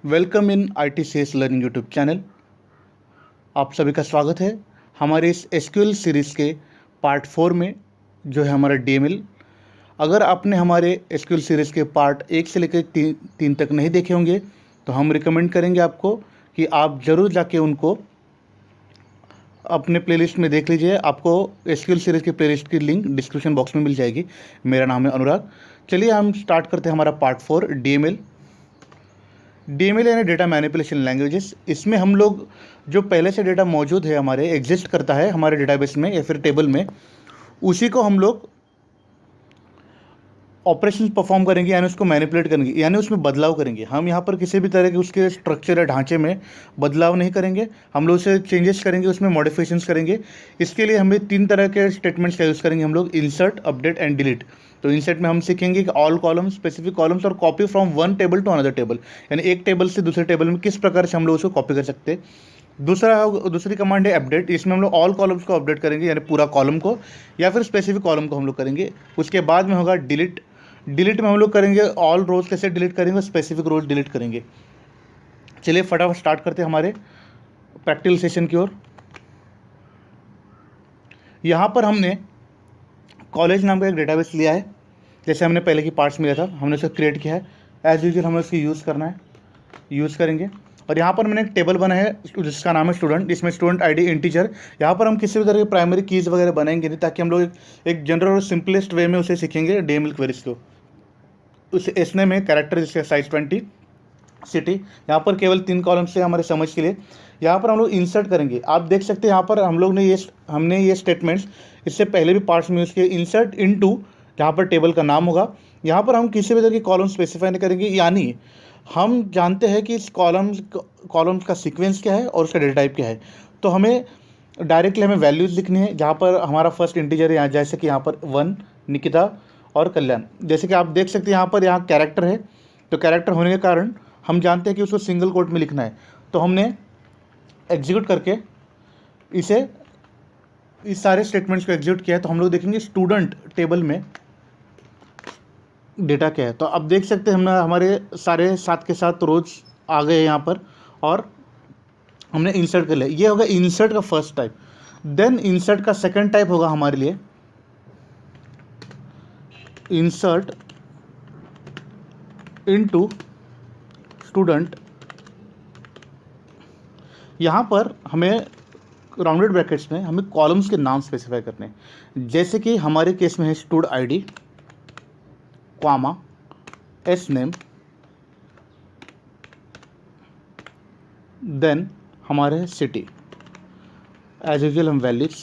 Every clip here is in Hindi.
Welcome in ITCS learning YouTube channel. आप सभी का स्वागत है हमारे इस एसक्यूएल सीरीज़ के पार्ट 4 में, जो है हमारा DML। अगर आपने हमारे एसक्यूएल सीरीज़ के पार्ट 1 से लेकर 3 तक नहीं देखे होंगे तो हम रिकमेंड करेंगे आपको कि आप ज़रूर जाके उनको अपने प्लेलिस्ट में देख लीजिए। आपको एसक्यूएल सीरीज़ की प्लेलिस्ट की लिंक डिस्क्रिप्शन बॉक्स में मिल जाएगी। मेरा नाम है अनुराग। चलिए हम स्टार्ट करते हैं हमारा पार्ट 4 DML। DML यानी डेटा मैनिपुलेशन लैंग्वेजेस। इसमें हम लोग जो पहले से डेटा मौजूद है, हमारे एग्जिस्ट करता है हमारे डेटाबेस में या फिर टेबल में, उसी को हम लोग ऑपरेशन परफॉर्म करेंगे, यानी उसको मैनिपुलेट करेंगे, यानी उसमें बदलाव करेंगे। हम यहाँ पर किसी भी तरह के उसके स्ट्रक्चर या ढांचे में बदलाव नहीं करेंगे, हम लोग उसे चेंजेस करेंगे, उसमें मॉडिफिकेशंस करेंगे। इसके लिए हमें 3 तरह के स्टेटमेंट्स का यूज़ करेंगे हम लोग: इंसर्ट, अपडेट एंड डिलीट। तो इंसर्ट में हम सीखेंगे कि ऑल कॉलम्स, स्पेसिफिक कॉलम्स और copy from one table to another table, यानी एक टेबल से दूसरे टेबल में किस प्रकार से हम लोग उसको कॉपी कर सकते हैं। दूसरी कमांड है अपडेट। इसमें हम लोग ऑल कॉलम्स को अपडेट करेंगे, यानी पूरा कॉलम को, या फिर स्पेसिफिक कॉलम को हम लोग करेंगे। उसके बाद में होगा डिलीट। डिलीट में हम लोग करेंगे ऑल रोज कैसे डिलीट करेंगे, स्पेसिफिक रोज डिलीट करेंगे। चलिए फटाफट स्टार्ट करते हैं हमारे प्रैक्टिकल सेशन की ओर। यहाँ पर हमने कॉलेज नाम का एक डेटाबेस लिया है, जैसे हमने पहले की पार्ट्स में लिया था, हमने उसे क्रिएट किया है। एज यूजल हमें उसकी यूज़ करना है, यूज़ करेंगे। और यहाँ पर मैंने एक टेबल बनाया है जिसका नाम है स्टूडेंट। इसमें स्टूडेंट आईडी इंटीजर। यहाँ पर हम किसी भी तरह की प्राइमरी कीज़ वगैरह बनाएंगे नहीं, ताकि हम लोग एक जनरल और सिंपलेस्ट वे में उसे सीखेंगे DML क्वेरीज को। उस एसने में कैरेक्टर जिसका साइज 20, सिटी। यहाँ पर केवल 3 कॉलम से हमारे समझ के लिए। यहाँ पर हम लोग इंसर्ट करेंगे। आप देख सकते हैं यहाँ पर हम लोग ने हमने ये स्टेटमेंट्स इससे पहले भी पार्ट्स में यूज़ किए। इंसर्ट इनटू, जहाँ पर टेबल का नाम होगा, यहाँ पर हम किसी भी तरह की कॉलम स्पेसिफाई नहीं करेंगे, यानी हम जानते हैं कि इस कॉलम्स का सीक्वेंस क्या है और उसका डेटा टाइप क्या है। तो हमें डायरेक्टली हमें वैल्यूज़ लिखनी है, जहाँ पर हमारा फर्स्ट इंटीजर है, यहाँ जैसे कि यहाँ पर 1 निकिता और कल्याण। जैसे कि आप देख सकते हैं यहाँ कैरेक्टर है, तो कैरेक्टर होने के कारण हम जानते हैं कि उसको सिंगल कोट में लिखना है। तो हमने एग्जीक्यूट करके इस सारे स्टेटमेंट्स को एग्जीक्यूट किया है। तो हम लोग देखेंगे स्टूडेंट टेबल में डेटा क्या है। तो अब देख सकते हैं हमारे सारे साथ के साथ रोज आ गए यहाँ पर, और हमने इंसर्ट कर लिया। ये होगा इंसर्ट का फर्स्ट टाइप। देन इंसर्ट का सेकंड टाइप होगा हमारे लिए इंसर्ट इनटू स्टूडेंट। यहाँ पर हमें राउंडेड ब्रैकेट्स में हमें कॉलम्स के नाम स्पेसिफाई करने हैं। जैसे कि हमारे केस में है stud ID, comma, S name, then हमारे सिटी। एज यूजल हम वैल्यूज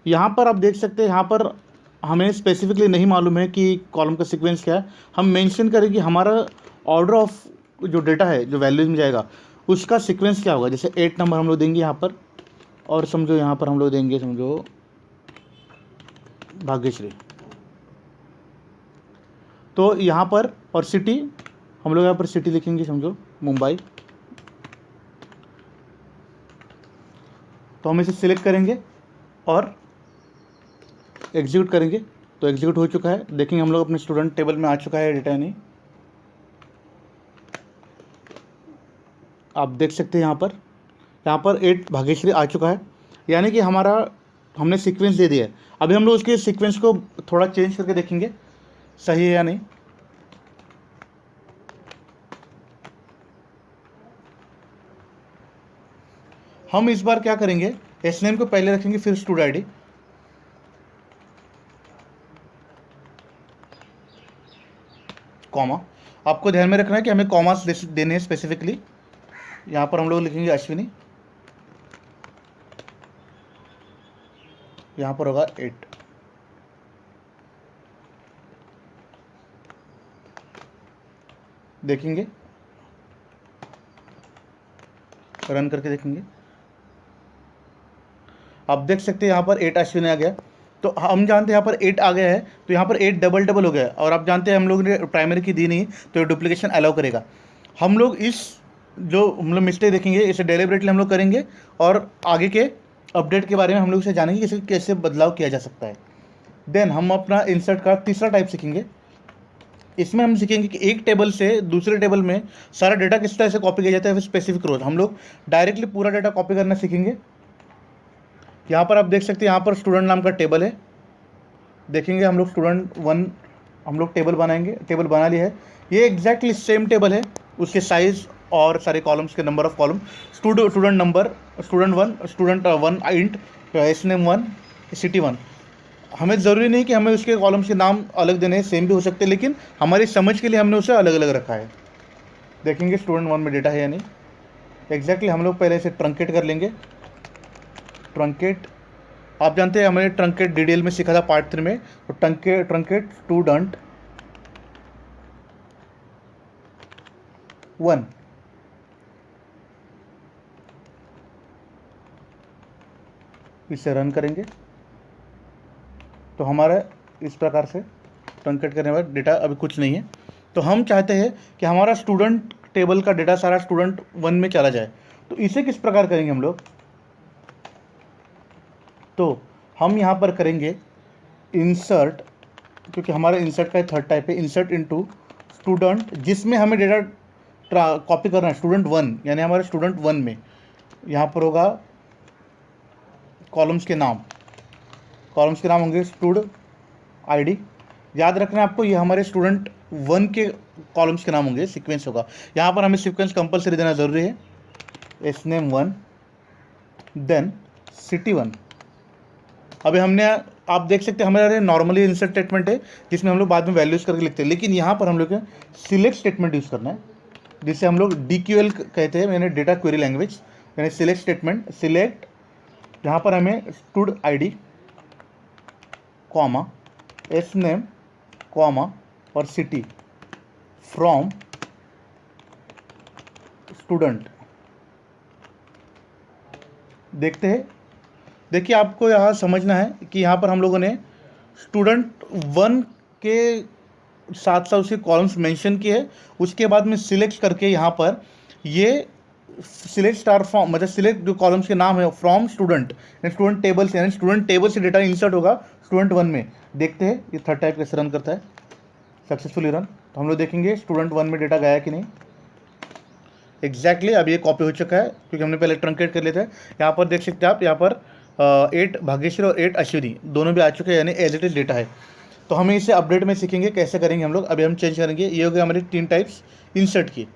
यहाँ पर आप देख सकते हैं। यहाँ पर हमें स्पेसिफिकली नहीं मालूम है कि कॉलम का सीक्वेंस क्या है। हम मेंशन करें कि हमारा ऑर्डर ऑफ जो डेटा है, जो वैल्यूज में जाएगा, उसका सीक्वेंस क्या होगा। जैसे 8 नंबर हम लोग देंगे यहाँ पर, और समझो यहाँ पर हम लोग देंगे, समझो भाग्यश्री। तो यहाँ पर, और सिटी हम लोग यहाँ पर सिटी लिखेंगे, समझो मुंबई। तो हम इसे सिलेक्ट करेंगे और एग्जीक्यूट करेंगे। तो एग्जीक्यूट हो चुका है। देखेंगे हम लोग अपने स्टूडेंट टेबल में आ चुका है डेटा, नहीं आप देख सकते हैं यहाँ पर 8 भाग्यश्री आ चुका है, यानी कि हमने सीक्वेंस दे दिया है। अभी हम लोग उसके सीक्वेंस को थोड़ा चेंज करके देखेंगे सही है या नहीं। हम इस बार क्या करेंगे, एस नेम को पहले रखेंगे, फिर स्टूड आईडी, कॉमा। आपको ध्यान में रखना है कि हमें कॉमास देने हैं स्पेसिफिकली। यहाँ पर हम लोग लिखेंगे अश्विनी, यहाँ पर होगा 8। देखेंगे, रन करके देखेंगे। आप देख सकते हैं यहाँ पर 8 अश्विनी आ गया। तो हम जानते हैं यहाँ पर 8 आ गया है, तो यहाँ पर 8 डबल डबल हो गया। और आप जानते हैं हम लोग ने प्राइमरी की दी नहीं, तो ये डुप्लीकेशन अलाउ करेगा। हम लोग जो हम लोग मिस्टेक देखेंगे, इसे डेलिबरेटली हम लोग करेंगे, और आगे के अपडेट के बारे में हम लोग इसे जानेंगे कि इसे कैसे बदलाव किया जा सकता है। देन हम अपना इंसर्ट का तीसरा टाइप सीखेंगे। इसमें हम सीखेंगे कि एक टेबल से दूसरे टेबल में सारा डेटा किस तरह से कॉपी किया जाता है, फिर स्पेसिफिक रोज हम लोग डायरेक्टली पूरा डेटा कॉपी करना सीखेंगे। यहाँ पर आप देख सकते हैं, यहाँ पर स्टूडेंट नाम का टेबल है। देखेंगे हम लोग स्टूडेंट वन हम लोग टेबल बनाएंगे, टेबल बना लिया है। ये एग्जैक्टली सेम टेबल है, उसके साइज और सारे कॉलम्स के number of column, student number, student one int, S name one, city one. हमें ज़रूरी नहीं कि हमें उसके कॉलम्स के नाम अलग देने हैं, सेम भी हो सकते हैं, लेकिन हमारी समझ के लिए हमने उसे अलग अलग रखा है। देखेंगे स्टूडेंट वन में डेटा है या नहीं। एग्जैक्टली हम लोग पहले इसे ट्रंकेट कर लेंगे। ट्रंकेट, आप जानते हैं हमने ट्रंकेट डीडीएल में सीखा था पार्ट 3 में। तो ट्रंकेट स्टूडेंट वन, इसे रन करेंगे तो हमारा इस प्रकार से ट्रंकेट करने के बाद डेटा अभी कुछ नहीं है। तो हम चाहते हैं कि हमारा स्टूडेंट टेबल का डेटा सारा स्टूडेंट वन में चला जाए। तो इसे किस प्रकार करेंगे हम लोग, तो हम यहाँ पर करेंगे इंसर्ट, क्योंकि हमारा इंसर्ट का थर्ड टाइप है, इंसर्ट इनटू स्टूडेंट, जिसमें हमें डेटा कॉपी करना है स्टूडेंट वन, यानी हमारे स्टूडेंट वन में यहाँ पर होगा कॉलम्स के नाम होंगे स्टूड आईडी। याद रखना है आपको, ये हमारे स्टूडेंट वन के कॉलम्स के नाम होंगे, सीक्वेंस होगा। यहाँ पर हमें सीक्वेंस कंपलसरी देना ज़रूरी है। S name one, then city one. अभी हमने, आप देख सकते हैं हमारे नॉर्मली इंसर्ट स्टेटमेंट है जिसमें हम लोग बाद में वैल्यूज़ करके लिखते हैं, लेकिन यहाँ पर हम लोग सिलेक्ट स्टेटमेंट यूज़ करना है, जिसे हम लोग DQL कहते हैं, मैंने डेटा क्वेरी लैंग्वेज, यानी सिलेक्ट स्टेटमेंट। सिलेक्ट, यहाँ पर हमें stood ID comma S name comma और सिटी फ्रॉम स्टूडेंट। देखते हैं, देखिए आपको यहाँ समझना है कि यहाँ पर हम लोगों ने स्टूडेंट वन के साथ साथ उसके कॉलम्स मेंशन किए हैं। उसके बाद में सिलेक्ट करके यहाँ पर ये सिलेक्ट स्टार फ्रॉम, मतलब सिलेक्ट जो कॉलम्स के नाम है फ्रॉम स्टूडेंट, स्टूडेंट टेबल से, यानी स्टूडेंट टेबल से डेटा इंसर्ट होगा स्टूडेंट वन में। देखते हैं ये थर्ड टाइप कैसे रन करता है, सक्सेसफुली रन। तो हम लोग देखेंगे स्टूडेंट वन में डेटा गया कि नहीं। एग्जैक्टली अब ये कॉपी हो चुका है, क्योंकि हमने पहले ट्रंकेट कर लिया था। यहाँ पर देख सकते हैं आप, यहाँ पर 8 भाग्यश्री और 8 अश्विनी दोनों भी आ चुके हैं, यानी एज इट इज डेटा है। तो हमें इसे अपडेट में सीखेंगे कैसे करेंगे हम लोग। अभी हम चेंज करेंगे, ये हो गया हमारी 3 टाइप्स इंसर्ट की।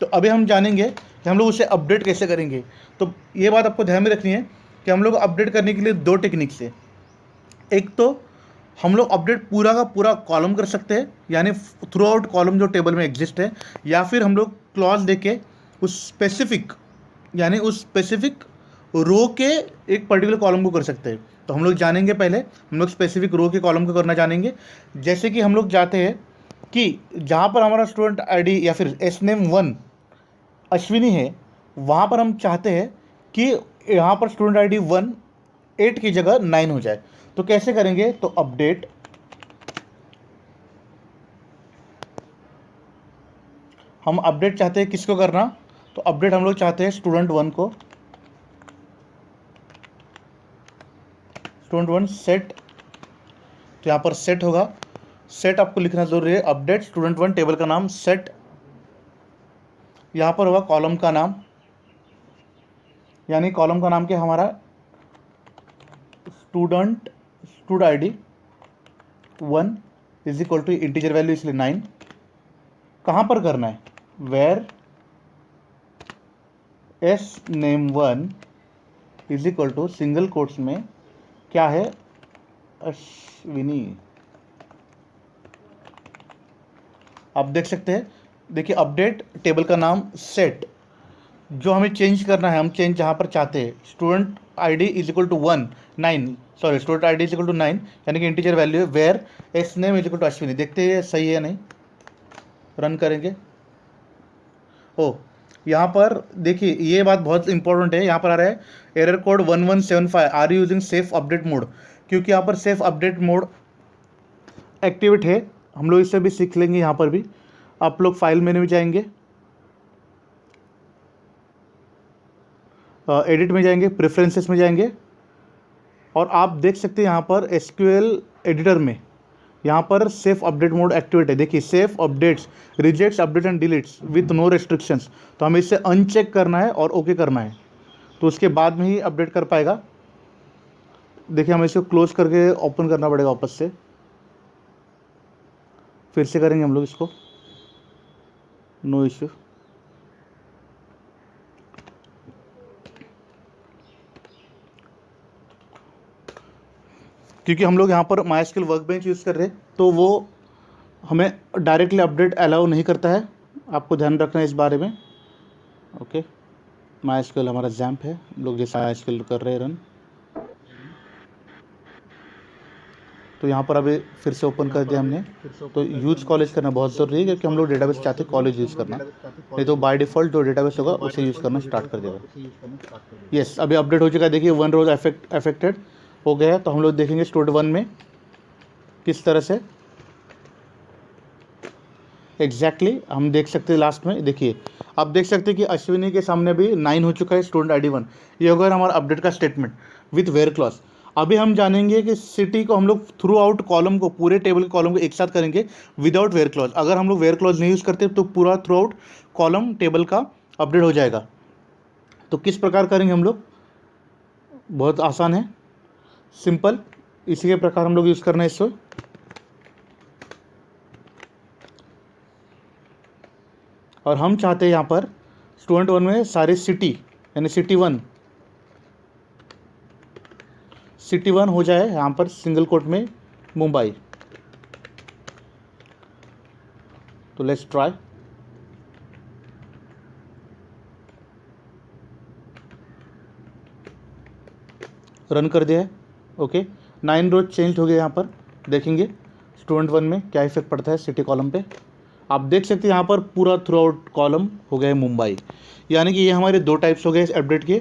तो अभी हम जानेंगे कि हम लोग उसे अपडेट कैसे करेंगे। तो ये बात आपको ध्यान में रखनी है कि हम लोग अपडेट करने के लिए 2 टेक्निक्स है। एक तो हम लोग अपडेट पूरा का पूरा कॉलम कर सकते हैं, यानी थ्रू आउट कॉलम जो टेबल में एग्जिस्ट है, या फिर हम लोग क्लॉज देके उस स्पेसिफिक, यानी उस स्पेसिफिक रो के एक पर्टिकुलर कॉलम को कर सकते हैं। तो हम लोग जानेंगे, पहले हम लोग स्पेसिफिक रो के कॉलम को करना जानेंगे। जैसे कि हम लोग चाहते हैं कि जहाँ पर हमारा स्टूडेंट आईडी या फिर एस नेम वन अश्विनी है, वहाँ पर हम चाहते हैं कि यहाँ पर स्टूडेंट आईडी 1 8 की जगह 9 हो जाए। तो कैसे करेंगे, तो अपडेट, हम अपडेट चाहते हैं किसको करना, तो अपडेट हम लोग चाहते हैं स्टूडेंट वन को। स्टूडेंट वन सेट, तो यहाँ पर सेट होगा, सेट आपको लिखना जरूरी है। अपडेट स्टूडेंट वन टेबल का नाम सेट, यहाँ पर होगा कॉलम का नाम, यानी कॉलम का नाम क्या हमारा stud ID 1 is equal to integer value, इसलिए 9। कहाँ पर करना है, where S name 1 is equal to single quotes में क्या है, अश्विनी। आप देख सकते हैं, देखिए अपडेट टेबल का नाम सेट, जो हमें चेंज करना है, हम चेंज जहाँ पर चाहते हैं student ID is equal to 1 9, sorry student ID is equal to 9, यानी कि इंटीजर वैल्यू है। Where S name is equal to Ashwini. देखते हैं सही है नहीं, रन करेंगे। ओ यहाँ पर देखिए ये बात बहुत इंपॉर्टेंट है, यहाँ पर आ रहा है error code 1175 are you using safe update mode, क्योंकि यहाँ पर सेफ अपडेट मोड एक्टिवेट है। हम लोग इससे भी सीख लेंगे। यहाँ पर भी आप लोग फाइल मेन्यू में जाएंगे, एडिट में जाएंगे, प्रेफरेंसेस में जाएंगे, और आप देख सकते हैं यहाँ पर एसक्यूएल एडिटर में यहाँ पर सेफ अपडेट मोड एक्टिवेट है। देखिए safe updates rejects update and deletes with no restrictions, तो हमें इसे अनचेक करना है और ओके करना है, तो उसके बाद में ही अपडेट कर पाएगा। देखिए हमें इसको क्लोज करके ओपन करना पड़ेगा वापस से, फिर से करेंगे हम लोग इसको, नो इश्यू। क्योंकि हम लोग यहाँ पर MySQL वर्कबेंच यूज़ कर रहे हैं, तो वो हमें डायरेक्टली अपडेट अलाउ नहीं करता है, आपको ध्यान रखना है इस बारे में। ओके, MySQL हमारा जैम्प है, हम लोग जैसे MySQL कर रहे हैं रन, तो यहाँ पर अभी फिर से ओपन कर दिया हमने। तो यूज कॉलेज करना बहुत ज़रूरी है, क्योंकि हम लोग डेटाबेस चाहते हैं कॉलेज यूज़ करना, नहीं तो बाय डिफ़ॉल्ट जो डेटाबेस होगा उसे यूज़ करना स्टार्ट कर देगा। यस, अभी अपडेट हो चुका है। देखिए 1 रोज अफेक्टेड हो गया है। तो हम लोग देखेंगे स्टूडेंट 1 में किस तरह से एग्जैक्टली हम देख सकते हैं। लास्ट में देखिए, आप देख सकते हैं कि अश्विनी के सामने भी 9 हो चुका है, स्टूडेंट ID 1। ये होगा हमारा अपडेट का स्टेटमेंट विथ वेयर क्लॉज। अभी हम जानेंगे कि सिटी को हम लोग थ्रू आउट कॉलम को, पूरे टेबल के कॉलम को एक साथ करेंगे विदाउट वेयर क्लॉज। अगर हम लोग वेयर क्लॉज नहीं यूज़ करते तो पूरा थ्रू आउट कॉलम टेबल का अपडेट हो जाएगा। तो किस प्रकार करेंगे हम लोग, बहुत आसान है, सिंपल, इसी के प्रकार हम लोग यूज़ करना है इसको। और हम चाहते हैं यहाँ पर स्टूडेंट 1 में सारे सिटी यानी सिटी वन हो जाए, यहाँ पर सिंगल कोट में मुंबई। तो लेट्स ट्राई, रन कर दिया है। ओके, 9 रोज चेंज हो गया। यहाँ पर देखेंगे स्टूडेंट 1 में क्या इफेक्ट पड़ता है सिटी कॉलम पे। आप देख सकते हैं यहाँ पर पूरा थ्रू आउट कॉलम हो गया है मुंबई। यानी कि ये हमारे 2 टाइप्स हो गए इस अपडेट के,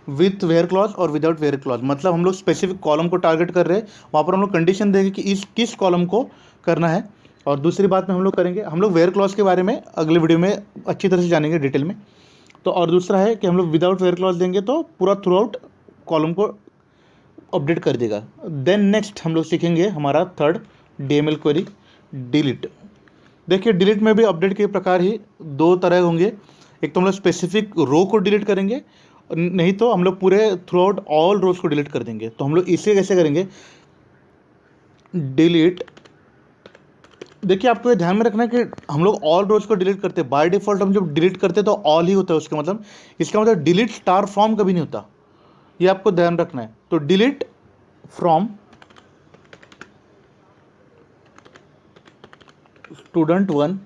विथ वेयर क्लॉज और विदाउट वेयर क्लॉज। मतलब हम लोग स्पेसिफिक कॉलम को टारगेट कर रहे हैं, वहाँ पर हम लोग कंडीशन देंगे कि इस किस कॉलम को करना है। और दूसरी बात में हम लोग करेंगे, हम लोग वेयर क्लॉज के बारे में अगले वीडियो में अच्छी तरह से जानेंगे डिटेल में। तो और दूसरा है कि हम लोग विदाउट वेयर क्लॉज देंगे तो पूरा थ्रू आउट कॉलम को अपडेट कर देगा। देन नेक्स्ट हम लोग सीखेंगे हमारा थर्ड DML क्वेरी डिलीट। देखिए डिलीट में भी अपडेट के प्रकार ही 2 तरह होंगे। एक तो हम लोग स्पेसिफिक रो को डिलीट करेंगे, नहीं तो हम लोग पूरे थ्रू आउट ऑल रोज को डिलीट कर देंगे। तो हम लोग इसे कैसे करेंगे, डिलीट। देखिए आपको ये ध्यान में रखना है कि हम लोग ऑल रोज को डिलीट करते हैं, बाय डिफॉल्ट हम जब डिलीट करते हैं तो ऑल ही होता है उसका मतलब। इसका मतलब डिलीट स्टार फ्रॉम कभी नहीं होता, ये आपको ध्यान रखना है। तो डिलीट फ्रॉम स्टूडेंट 1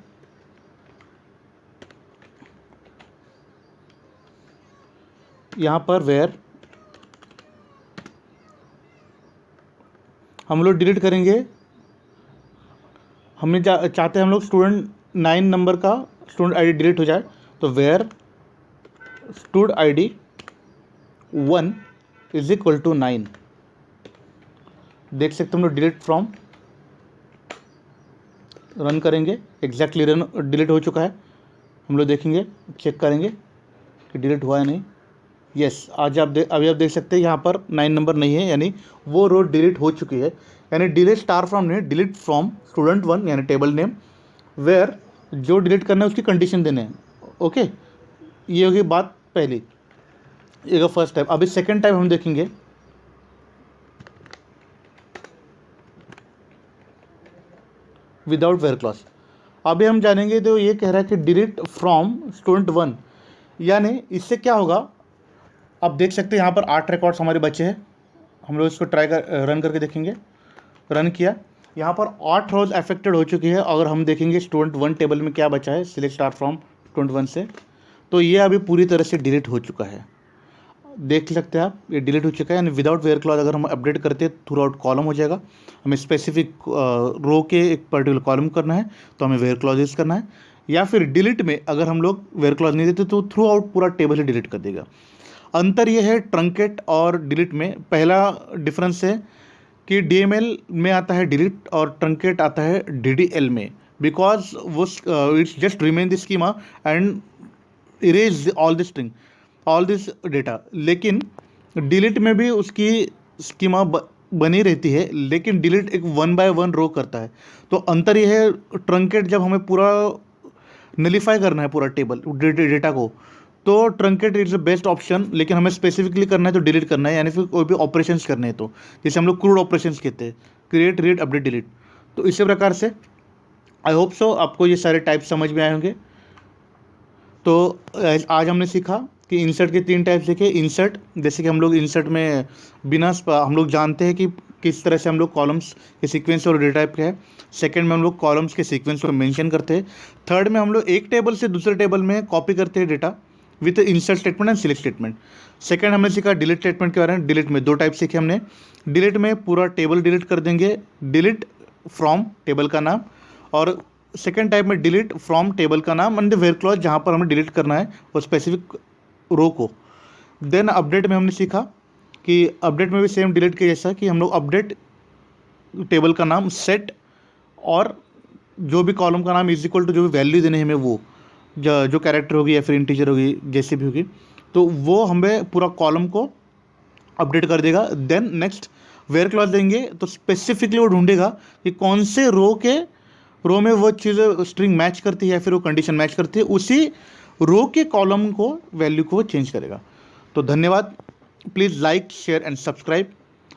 यहाँ पर वेयर हम लोग डिलीट करेंगे, हमने चाहते हैं हम लोग स्टूडेंट 9 नंबर का स्टूडेंट ID डिलीट हो जाए। तो where student ID 1 is equal to 9। देख सकते हम लोग डिलीट फ्रॉम, रन करेंगे, एग्जैक्टली रन डिलीट हो चुका है। हम लोग देखेंगे, चेक करेंगे कि डिलीट हुआ है नहीं। यस, आज अभी आप देख सकते हैं यहाँ पर 9 नंबर नहीं है, यानी वो रो डिलीट हो चुकी है। यानी डिलीट स्टार फ्रॉम नहीं, डिलीट फ्रॉम स्टूडेंट 1 यानी टेबल नेम, वेयर जो डिलीट करना है उसकी कंडीशन देने हैं। ओके, ये होगी बात पहली, ये फर्स्ट टाइप। अभी सेकेंड टाइप हम देखेंगे, विदाउट वेयर क्लॉज। अभी हम जानेंगे, तो ये कह रहा है कि डिलीट फ्रॉम स्टूडेंट 1, यानी इससे क्या होगा। आप देख सकते हैं यहाँ पर 8 रिकॉर्ड्स हमारे बचे हैं। हम लोग इसको रन करके देखेंगे। रन किया, यहाँ पर 8 रोज अफेक्टेड हो चुकी है। अगर हम देखेंगे स्टूडेंट 1 टेबल में क्या बचा है, सिलेक्ट स्टार फ्रॉम स्टूडेंट 1 से, तो ये अभी पूरी तरह से डिलीट हो चुका है। देख सकते हैं आप, ये डिलीट हो चुका है। यानी विदाउट वेयर क्लॉज अगर हम अपडेट करते हैं थ्रू आउट कॉलम हो जाएगा। हमें स्पेसिफिक रो के एक पर्टिकुलर कॉलम करना है तो हमें वेयर क्लॉज यूज़ करना है, या फिर डिलीट में अगर हम लोग वेयर क्लॉज नहीं देते तो थ्रू आउट पूरा टेबल ही डिलीट कर देगा। अंतर ये है ट्रंकेट और डिलीट में। पहला डिफरेंस है कि DML में आता है डिलीट और ट्रंकेट आता है DDL में, बिकॉज वो it's just remain the schema and erase all the string all this data. लेकिन डिलीट में भी उसकी स्कीमा बनी रहती है, लेकिन डिलीट एक 1 बाय 1 रो करता है। तो अंतर ये है, ट्रंकेट जब हमें पूरा नलीफाई करना है पूरा टेबल डेटा को, तो truncate is the best option, लेकिन हमें स्पेसिफिकली करना है तो डिलीट करना है, यानी फिर कोई भी ऑपरेशंस करने हैं तो, जैसे हम लोग क्रूड ऑपरेशंस कहते हैं, क्रिएट, रीड, अपडेट, डिलीट। तो इसी प्रकार से आई होप सो आपको ये सारे टाइप समझ में आए होंगे। तो आज हमने सीखा कि इंसर्ट के 3 टाइप सीखे। इंसर्ट, जैसे कि हम लोग इंसर्ट में हम लोग जानते हैं कि किस तरह से हम लोग कॉलम्स के सीक्वेंस और डेटा टाइप का है। सेकंड में हम लोग कॉलम्स के सीक्वेंस को मेंशन करते हैं। थर्ड में हम लोग एक टेबल से दूसरे टेबल में कॉपी करते हैं data with insert statement and select statement. Second हमने सीखा डिलीट स्टेटमेंट के बारे में। डिलीट में 2 टाइप सीखे हमने। डिलीट में पूरा टेबल डिलीट कर देंगे, डिलीट फ्रॉम टेबल का नाम, और सेकेंड टाइप में डिलीट फ्रॉम टेबल का नाम एंड वेयर क्लॉज, जहाँ पर हमें डिलीट करना है वो स्पेसिफिक रो को। देन अपडेट में हमने सीखा कि अपडेट में भी सेम डिलीट के जैसा कि हम लोग अपडेट टेबल का नाम, सेट, और जो भी कॉलम का नाम इज इक्वल टू जो भी वैल्यू देने हमें वो जो कैरेक्टर होगी या फिर इंटीजर होगी जैसी भी होगी, तो वो हमें पूरा कॉलम को अपडेट कर देगा। देन नेक्स्ट वेयर क्लॉज देंगे तो स्पेसिफिकली वो ढूंढेगा कि कौन से रो में वो चीज़ स्ट्रिंग मैच करती है या फिर वो कंडीशन मैच करती है, उसी रो के कॉलम को वैल्यू को वो चेंज करेगा। तो धन्यवाद। Please like, share and subscribe,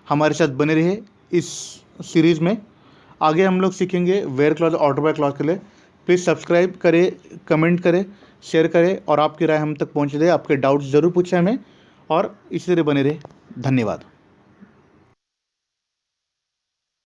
हमारे साथ बने रहे इस सीरीज़ में। आगे हम लोग सीखेंगे where clause, order by clause के लिए। प्लीज़ सब्सक्राइब करें, कमेंट करें, शेयर करें, और आपकी राय हम तक पहुँच दे। आपके डाउट्स ज़रूर पूछें हमें, और इसी तरह बने रहे। धन्यवाद।